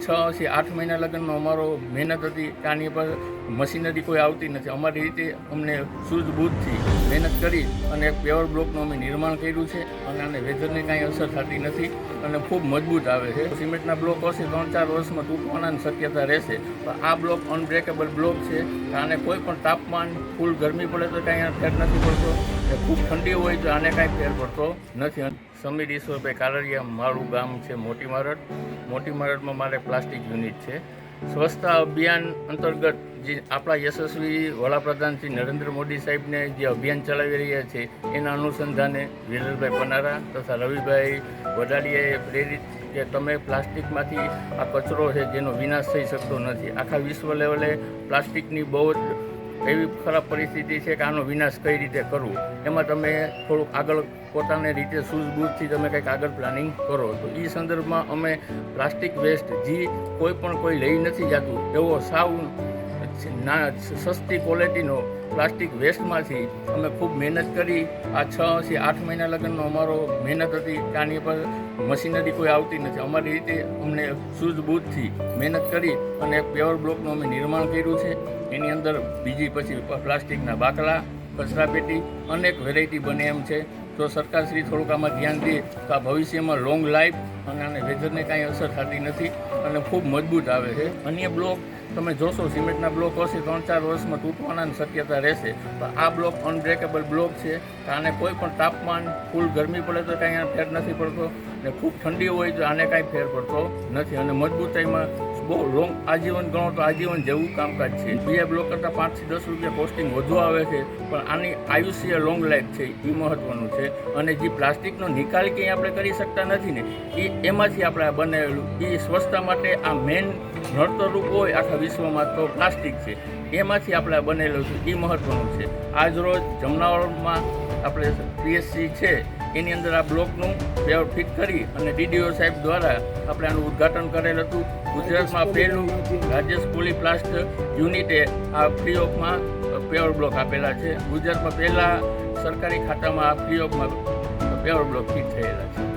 6 થી 8 મહિના લગ્નમાં અમારો મહેનત હતી કે આની પર મશીનરી કોઈ આવતી નથી. અમારી રીતે અમને સૂઝબૂઝથી મહેનત કરી અને એક પેવર બ્લોકનું અમે નિર્માણ કર્યું છે અને આને વેધરની કાંઈ અસર થતી નથી અને ખૂબ મજબૂત આવે છે. સિમેન્ટના બ્લોક હશે 3-4 વર્ષમાં તૂટવાની શક્યતા રહેશે, પણ આ બ્લોક અનબ્રેકેબલ બ્લોક છે. આને કોઈ પણ તાપમાન, ફૂલ ગરમી પડે તો કાંઈ ફેર નથી પડતો, ખૂબ ઠંડી હોય તો આને કાંઈ ફેર પડતો નથી. સમીર ઈશ્વરભાઈ કાલરિયા, મારું ગામ છે મોટી મારડ. મોટી મારડમાં મારે પ્લાસ્ટિક યુનિટ છે. સ્વચ્છતા અભિયાન અંતર્ગત જે આપણા યશસ્વી વડાપ્રધાન શ્રી નરેન્દ્ર મોદી સાહેબને જે અભિયાન ચલાવી રહ્યા છે એના અનુસંધાને વિરલભાઈ પનારા તથા રવિભાઈ વડાલિયાએ પ્રેરિત કે તમે પ્લાસ્ટિકમાંથી આ કચરો છે જેનો વિનાશ થઈ શકતો નથી. આખા વિશ્વ લેવલે પ્લાસ્ટિકની બહુ જ એવી ખરાબ પરિસ્થિતિ છે કે આનો વિનાશ કઈ રીતે કરવું, એમાં તમે થોડુંક આગળ પોતાની રીતે સૂઝબૂઝથી તમે કંઈક આગળ પ્લાનિંગ કરો. તો એ સંદર્ભમાં અમે પ્લાસ્ટિક વેસ્ટ જે કોઈ લઈ નથી જતું એવો સાવ સસ્તી ક્વોલિટીનો પ્લાસ્ટિક વેસ્ટમાંથી અમે ખૂબ મહેનત કરી. આ 6 થી 8 મહિના લગ્નમાં અમારો મહેનત હતી કે આની પર મશીનરી કોઈ આવતી નથી. અમારી રીતે અમને સૂઝબૂઝથી મહેનત કરી અને એક પેવર બ્લોકનું અમે નિર્માણ કર્યું છે. એની અંદર બીજી પછી પ્લાસ્ટિકના બાકલા, કચરાપેટી, અનેક વેરાયટી બને એમ છે. તો સરકારશ્રી થોડુંક આમાં ધ્યાન દે તો આ ભવિષ્યમાં લોંગ લાઈફ અને આને વેધરને કાંઈ અસર થતી નથી અને ખૂબ મજબૂત આવે છે. અન્ય બ્લોક તમે જોશો સિમેન્ટના બ્લોક હશે 3-4 વર્ષમાં તૂટવાની શક્યતા રહેશે, પણ આ બ્લોક અનબ્રેકેબલ બ્લોક છે. આને કોઈ પણ તાપમાન, ફૂલ ગરમી પડે તો કાંઈ ફેર નથી પડતો અને ખૂબ ઠંડી હોય તો આને કાંઈ ફેર પડતો નથી અને મજબૂતાઈમાં બહુ લોંગ આજીવન ગણો તો આજીવન જેવું કામકાજ છે. બીજા બ્લોક કરતાં 5 થી 10 રૂપિયા કોસ્ટિંગ વધુ આવે છે, પણ આની આયુષ્ય લોંગ લાઈફ છે એ મહત્ત્વનું છે. અને જે પ્લાસ્ટિકનો નિકાલ ક્યાંય આપણે કરી શકતા નથી ને એમાંથી આપણે આ બનાવેલું એ સ્વચ્છતા માટે આ મેઇન નડતરરૂપ હોય આખા વિશ્વમાં તો પ્લાસ્ટિક છે. એમાંથી આપણે આ બનેલું છે એ મહત્ત્વનું છે. આજ રોજ જમનાવરમાં આપણે પીએચસી છે એની અંદર આ બ્લોકનું પેવર ફિટ કરી અને ડીડીઓ સાહેબ દ્વારા આપણે આનું ઉદ્ઘાટન કરેલ હતું. ગુજરાતમાં પહેલું રાજેશ પોલીપ્લાસ્ટ યુનિટે આ ફ્રી ઓફમાં પેવર બ્લોક આપેલા છે. ગુજરાતમાં પહેલાં સરકારી ખાતામાં આ ફ્રી ઓફમાં પેવર બ્લોક ફિટ થયેલા છે.